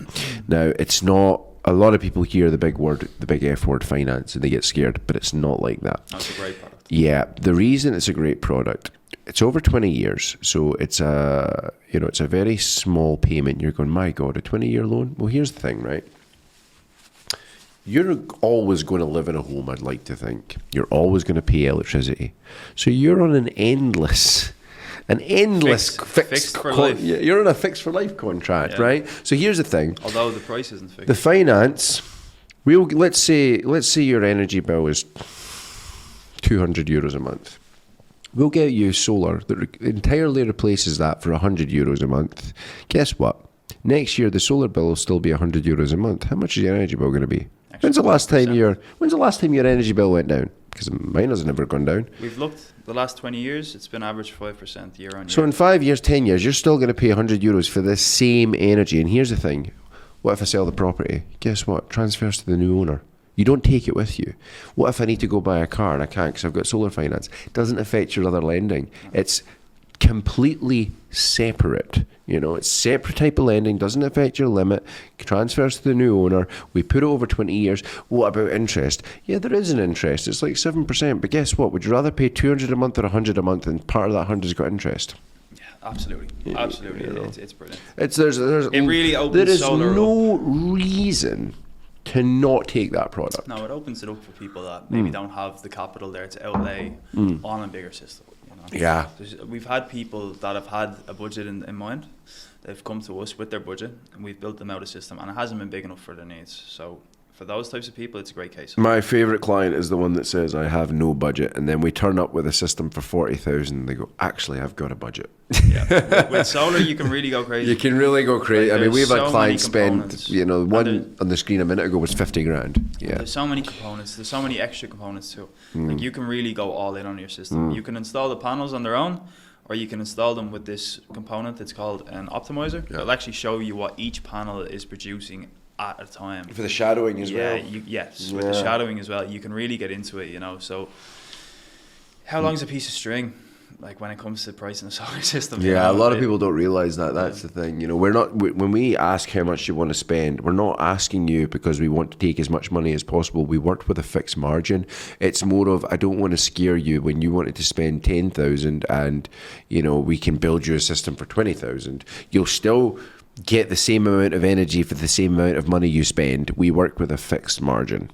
Now, it's not, a lot of people hear the big F word, finance, and they get scared, but it's not like that. That's a great product. Yeah, the reason it's a great product, it's over 20 years, so it's a very small payment. You're going, my God, a 20-year loan? Well, here's the thing, right? You're always going to live in a home, I'd like to think. You're always going to pay electricity. So you're on an endless fixed for life. You're on a fixed for life contract, right? So here's the thing. Although the price isn't fixed. The finance, let's say your energy bill is €200 a month. We'll get you solar that entirely replaces that for €100 a month. Guess what? Next year the solar bill will still be €100 a month. How much is your energy bill going to be? When's the last time your energy bill went down? Because mine has never gone down. We've looked the last 20 years, it's been average 5% year on year. So in 5 years, 10 years, you're still going to pay €100 for the same energy. And here's the thing. What if I sell the property? Guess what? Transfers to the new owner. You don't take it with you. What if I need to go buy a car and I can't because I've got solar finance? It doesn't affect your other lending. It's completely separate. It's separate type of lending, doesn't affect your limit, transfers to the new owner. We put it over 20 years. What about interest? Yeah, there is an interest. It's like 7%. But guess what? Would you rather pay 200 a month or 100 a month, and part of that 100's got interest? Yeah, Absolutely. You know. It's brilliant. It really opens there is solar no reason to not take that product. No, it opens it up for people that maybe don't have the capital there to outlay on a bigger system. You know? Yeah. We've had people that have had a budget in mind. They've come to us with their budget, and we've built them out a system, and it hasn't been big enough for their needs. So for those types of people, it's a great case. My favourite client is the one that says, I have no budget, and then we turn up with a system for 40,000. They go, actually, I've got a budget. Yeah, with solar, you can really go crazy. You can really go crazy. Like, I mean, we've had so clients many spend, components. one on the screen a minute ago was 50 grand. Yeah. There's so many components. There's so many extra components too. Like you can really go all in on your system. You can install the panels on their own, or you can install them with this component. It's called an optimizer. Yeah. It'll actually show you what each panel is producing at a time. For the shadowing as well. Yes, with the shadowing as well, you can really get into it, So how long is a piece of string? Like when it comes to pricing a solar system. Yeah, a lot of people don't realise that. That's the thing. We're not, when we ask how much you want to spend, we're not asking you because we want to take as much money as possible. We work with a fixed margin. It's more of, I don't want to scare you when you wanted to spend 10,000 and, we can build you a system for 20,000. You'll still get the same amount of energy for the same amount of money you spend. We work with a fixed margin.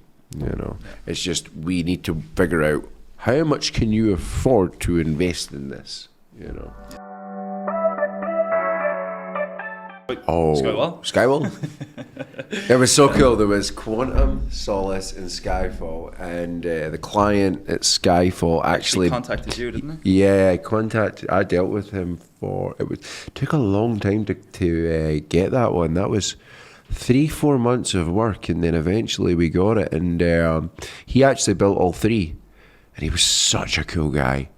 It's just, we need to figure out how much can you afford to invest in this. Oh, Skywall. It was so cool. There was Quantum, Solace, and Skyfall, and the client at Skyfall actually contacted you, didn't he? Yeah, I dealt with him took a long time to get that one. That was 3-4 months of work, and then eventually we got it. And he actually built all three, and he was such a cool guy.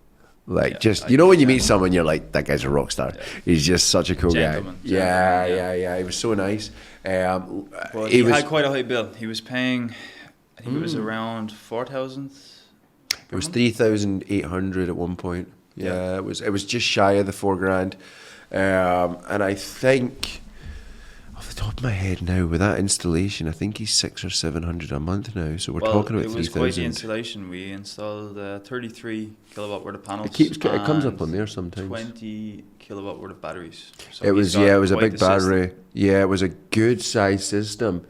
Like, when you meet someone, you're like, that guy's a rock star. Yeah. He's just such a cool Gentleman. guy. Yeah. He was so nice. Well, he had quite a high bill. He was paying, I think it was around 4,000. It was 3,800 at one point. Yeah, it was just shy of the $4,000. And I think, off the top of my head now, with that installation, I think he's 600 or 700 a month now. So we're talking about 3,000. It was quite the installation. We installed 33 kilowatt worth of panels. It comes up on there sometimes. 20 kilowatt worth of batteries. So it was a big battery. System. Yeah, it was a good size system.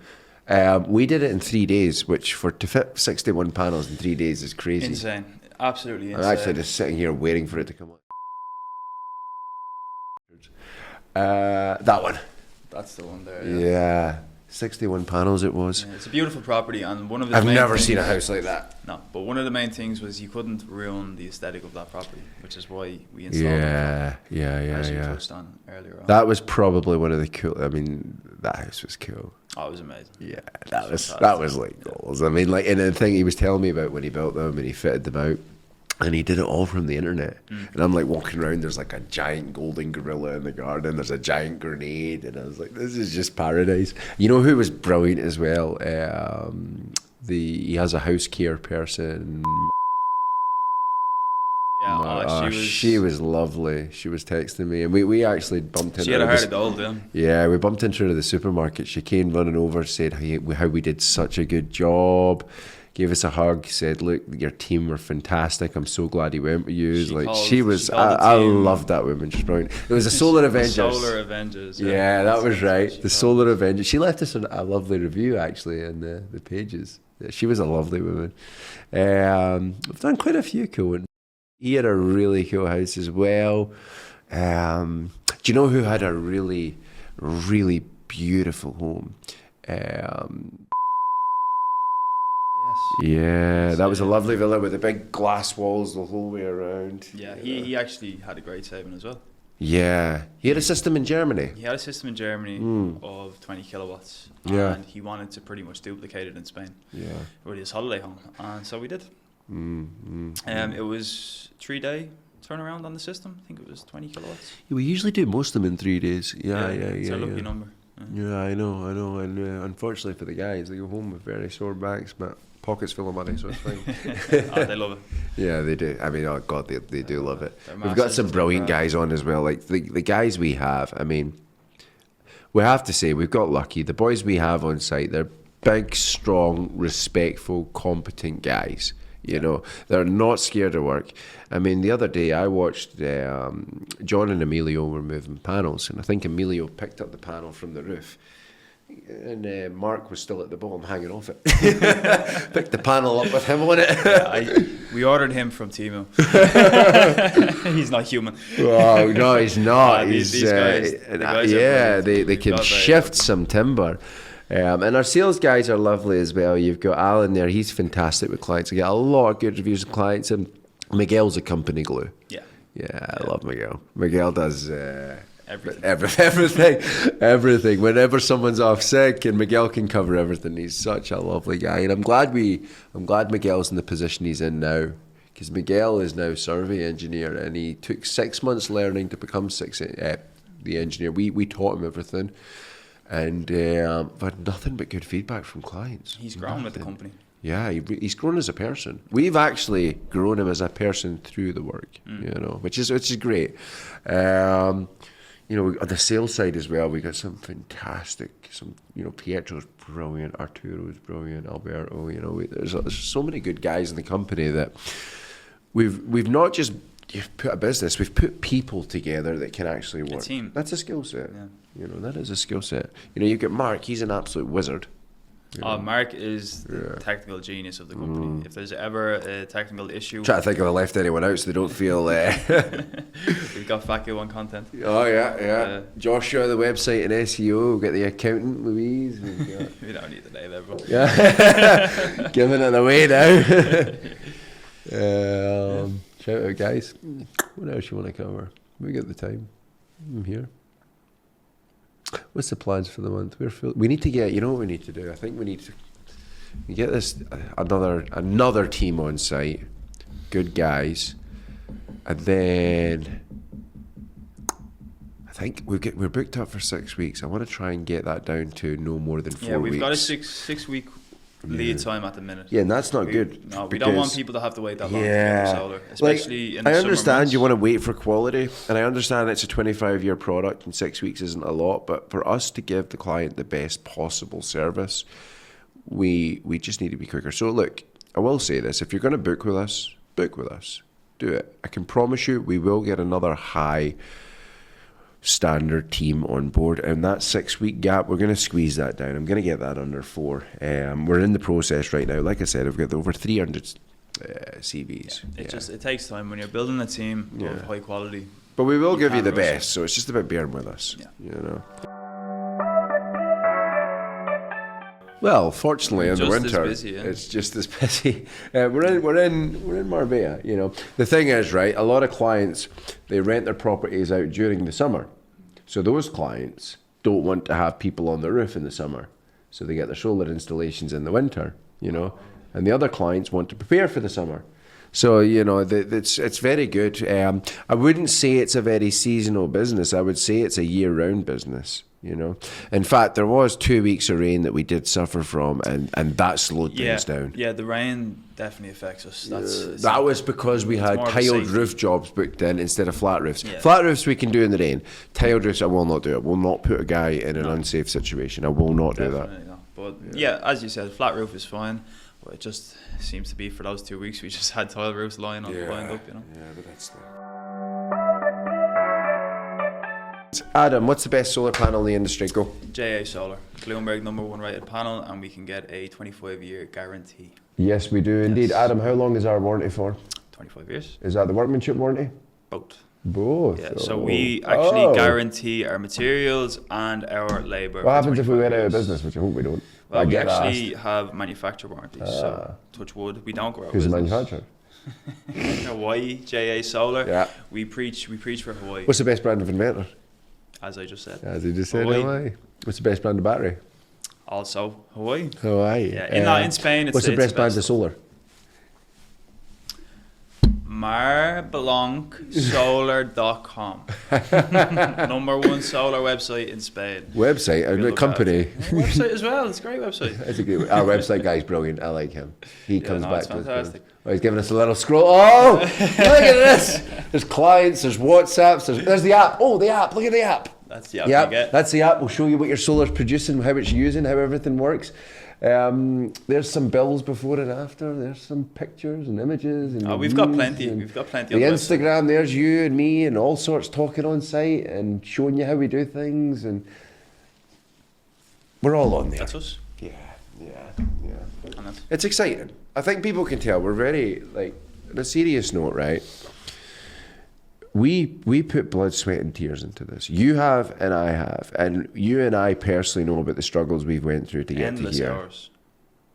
We did it in 3 days, which to fit 61 panels in 3 days is crazy. Insane. Absolutely insane. I'm actually just sitting here waiting for it to come on. That one. That's the one there. Yeah. 61 panels it was. Yeah, it's a beautiful property, and one of the I've never seen a house like that. No, but one of the main things was you couldn't ruin the aesthetic of that property, which is why we installed it. Yeah. As you touched on earlier on. That was probably one of the cool. I mean, that house was cool. Oh, it was amazing. Yeah, that was like goals. I mean, like, and the thing he was telling me about when he built them and he fitted them out. And he did it all from the internet. And I'm like walking around, there's like a giant golden gorilla in the garden, there's a giant grenade, and I was like, this is just paradise. You know who was brilliant as well? He has a house care person. Yeah, she was lovely. She was texting me, and we actually bumped into her. She had a heart of gold, yeah. Yeah, we bumped into her at the supermarket. She came running over, said how we did such a good job. Gave us a hug, said, look, your team were fantastic. I'm so glad he went with you. I loved that woman. She's brilliant. It was a Solar Avengers. Solar Avengers. Yeah, that was right. The Solar Avengers. She left us a lovely review, actually, in the pages. She was a lovely woman. I've done quite a few cool ones. He had a really cool house as well. Do you know who had a really, really beautiful home? Yeah, that was a lovely villa with the big glass walls the whole way around. Yeah, he actually had a great saving as well. Yeah, he had a system in Germany. He had a system in Germany of 20 kilowatts. Yeah. And he wanted to pretty much duplicate it in Spain. Yeah. With his holiday home. And so we did. It was 3-day turnaround on the system. I think it was 20 kilowatts. Yeah, we usually do most of them in 3 days. Yeah. It's a lucky number. Yeah, I know. And unfortunately for the guys, they go home with very sore backs, but pockets full of money, so it's fine. They love it. Yeah, they do. I mean, oh God, they do love it. We've got some brilliant guys on as well. Like the guys we have, I mean, we have to say we've got lucky. The boys we have on site, they're big, strong, respectful, competent guys. You know, they're not scared of work. I mean, the other day I watched John and Emilio were moving panels, and I think Emilio picked up the panel from the roof, and Mark was still at the bottom hanging off it. Picked the panel up with him on it. We ordered him from Timo. He's not human. Oh, no, he's not. These guys, they can shift some timber. And our sales guys are lovely as well. You've got Alan there. He's fantastic with clients. I get a lot of good reviews of clients. And Miguel's a company glue. Yeah. I love Miguel. Miguel does everything. Everything. Whenever someone's off sick, and Miguel can cover everything. He's such a lovely guy. And I'm glad Miguel's in the position he's in now. Because Miguel is now survey engineer, and he took 6 months learning to become the engineer. We taught him everything. And I've had nothing but good feedback from clients. He's grown with the company. Yeah, he's grown as a person. We've actually grown him as a person through the work, you know, which is great. You know, on the sales side as well, we got some fantastic, Pietro's brilliant, Arturo's brilliant, Alberto, you know, there's so many good guys in the company that we've not just put a business, we've put people together that can actually work. A team. That's a skill set. Yeah. You know, that is a skill set. You know, you get Mark, he's an absolute wizard. Mark is the technical genius of the company. If there's ever a technical issue... Try to think if I left anyone out so they don't feel... We've got Factor One content. Oh, yeah. Joshua, the website and SEO. We've got the accountant, Louise. We don't need to name everyone. Yeah. Giving it away now. Shout out, guys. What else you want to cover? We got the time. I'm here. What's the plans for the month? We need to get, you know what we need to do? I think we need to get this another team on site, good guys, and then I think we're booked up for 6 weeks. I want to try and get that down to no more than 4 weeks. Yeah, we've got a six week lead time at the minute. Yeah, and that's not good. No, we don't want people to have to wait that long to get solar, especially in the I understand months. You want to wait for quality, and I understand it's a 25-year product and 6 weeks isn't a lot, but for us to give the client the best possible service, we just need to be quicker. So look, I will say this, if you're going to book with us, do it. I can promise you we will get another high standard team on board, and that 6 week gap, we're going to squeeze that down. I'm going to get that under 4. We're in the process right now. Like I said, I've got over 300 CVs. It takes time when you're building a team of high quality. But we will give you the best, so it's just about bearing with us. You know. Well, fortunately, in the winter, it's just as busy. We're in Marbella. You know, the thing is, right? A lot of clients, they rent their properties out during the summer, so those clients don't want to have people on the roof in the summer, so they get their solar installations in the winter. You know, and the other clients want to prepare for the summer. So, you know, it's very good. I wouldn't say it's a very seasonal business. I would say it's a year-round business. You know, in fact, there was 2 weeks of rain that we did suffer from, and that slowed things down. Yeah, the rain definitely affects us. That was because we had tiled roof jobs booked in instead of flat roofs. Yeah. Flat roofs we can do in the rain. Tiled roofs I will not do. I will not put a guy in an unsafe situation. I will not do that. Not. But yeah, as you said, flat roof is fine. But it just seems to be for those 2 weeks we just had tiled roofs lined up, you know. Yeah, but that's Adam, what's the best solar panel in the industry? Go. JA Solar, Bloomberg #1 rated panel, and we can get a 25-year guarantee. Yes, we do indeed. Adam, how long is our warranty for? 25 years. Is that the workmanship warranty? Both. Yeah, so we actually guarantee our materials and our labour. What happens if we went out of business, which I hope we don't? Well, we actually have manufacturer warranties, so touch wood, we don't go out of business. Who's the manufacturer? Hawaii, JA Solar. Yeah. We preach for Hawaii. What's the best brand of inverter? As I just said. Hawaii. What's the best brand of battery? Also Hawaii. Yeah. In Spain, it's what's the best brand of solar? Marblancsolar.com. #1 solar website in Spain. Website? A company? Website as well. It's a great website. It's a great. Our website guy's brilliant. I like him. He comes back to us. Oh, he's giving us a little scroll. Oh, look at this. There's clients, there's WhatsApps, there's the app. Oh, the app. Look at the app. That's the app you get. That's the app. We'll show you what your solar's producing, how it's using, how everything works. There's some bills before and after. There's some pictures and images. And We've got reviews plenty. and We've got plenty. the on Instagram, there's you and me and all sorts talking on site and showing you how we do things. And we're all on there. That's us. Yeah. And that's It's exciting. I think people can tell we're very, like, on a serious note, right? We put blood, sweat and tears into this. You have and I have. And you and I personally know about the struggles we've went through to get endless to here. hours.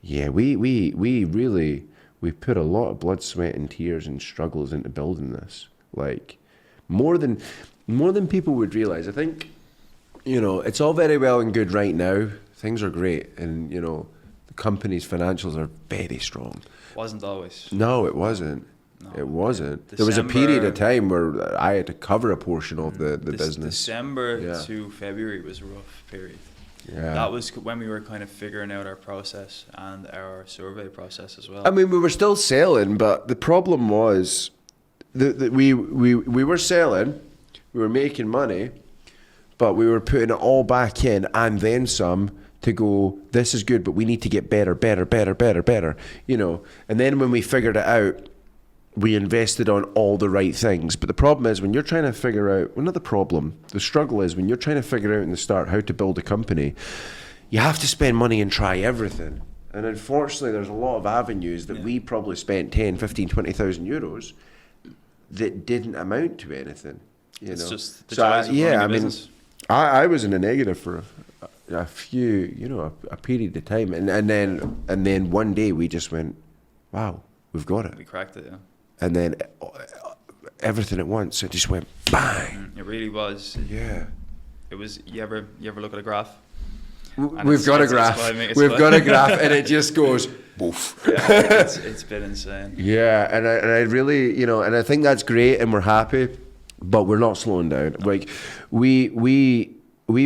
Yeah, we really put a lot of blood, sweat and tears and struggles into building this. Like more than people would realize. I think, you know, it's all very well and good right now. Things are great and, you know, the company's financials are very strong. Wasn't always. No, it wasn't. No. It wasn't. There was a period of time where I had to cover a portion of the business. December to February was a rough period. Yeah. That was when we were kind of figuring out our process and our survey process as well. I mean, we were still selling, but the problem was that we were selling, we were making money, but we were putting it all back in and then some to go, this is good, but we need to get better, you know. And then when we figured it out, we invested on all the right things. But the problem is when you're trying to figure out, well, not the problem, the struggle is when you're trying to figure out in the start how to build a company, you have to spend money and try everything. And unfortunately, there's a lot of avenues that we probably spent 10, 15, 20,000 euros that didn't amount to anything. It's know? just the joys of running a business. I was in a negative for a few, you know, a period of time. And then one day we just went, wow, we've got it. We cracked it, yeah. And then everything at once, it just went bang. It really was. Yeah. It was. You ever look at a graph? We've got a graph. We've got a graph, and it just goes woof. Yeah, it's been insane. Yeah, and I really, you know, and I think that's great, and we're happy, but we're not slowing down. Like we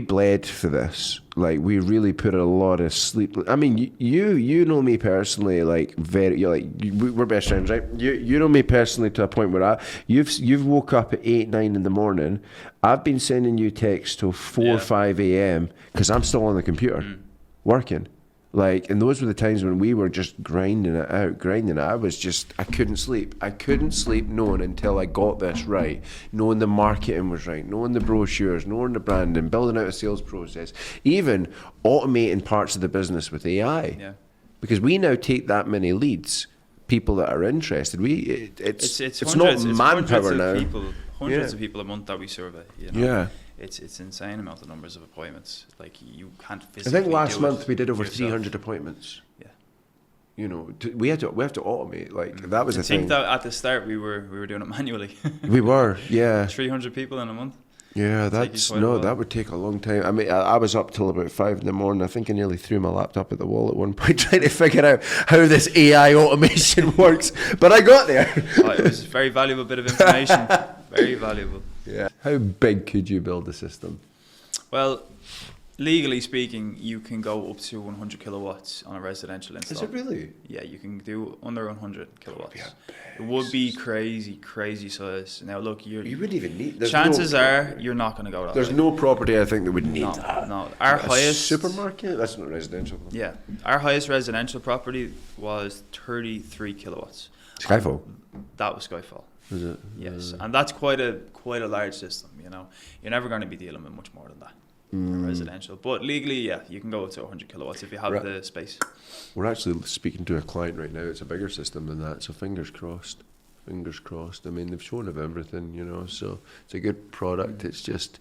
bled for this. Like we really put a lot of sleep. I mean, you know me personally, like we're best friends, right? You know me personally to a point where you've woke up at 8, 9 in the morning. I've been sending you texts till 4 or 5 a.m. because I'm still on the computer working. Like, and those were the times when we were just grinding it out. I couldn't sleep. I couldn't sleep knowing until I got this right, knowing the marketing was right, knowing the brochures, knowing the branding, building out a sales process, even automating parts of the business with AI. Yeah. Because we now take that many leads, people that are interested. It's not manpower now. Hundreds of people a month that we survey. You know? Yeah. It's insane amount of numbers of appointments. Like you can't physically. I think last do month it we did over yourself. 300 appointments. Yeah. You know, we have to automate. Like that was the thing. I think that at the start we were doing it manually. We were, yeah. 300 people in a month. Yeah, that would take a long time. I mean, I was up till about 5 in the morning. I think I nearly threw my laptop at the wall at one point trying to figure out how this AI automation works. But I got there. It was a very valuable bit of information. Very valuable. Yeah. How big could you build a system? Well, legally speaking, you can go up to 100 kilowatts on a residential install. Is it really? Yeah, you can do under 100 kilowatts. It would be crazy size. Now, look, you wouldn't even need. Chances are you're not going to go that There's way. no property I think that would need that. No, our highest supermarket. That's not residential. Yeah, our highest residential property was 33 kilowatts. Skyfall. That was Skyfall. Is it? Yes, and that's quite a large system. You know, you're never going to be dealing with much more than that. Residential, but legally, yeah, you can go up to 100 kilowatts if you have the space. We're actually speaking to a client right now. It's a bigger system than that, so fingers crossed. Fingers crossed. I mean, they've shown of everything, you know, so it's a good product. It's just,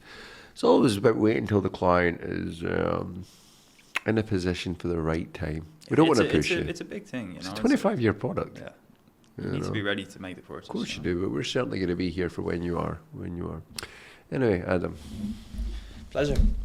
it's always about waiting until the client is in a position for the right time. We don't want to push it. It's a big thing, you know. It's a 25-year product. Yeah. You need to be ready to make the purchase. Of course you do, but we're certainly going to be here for when you are. Anyway, Adam. Pleasure.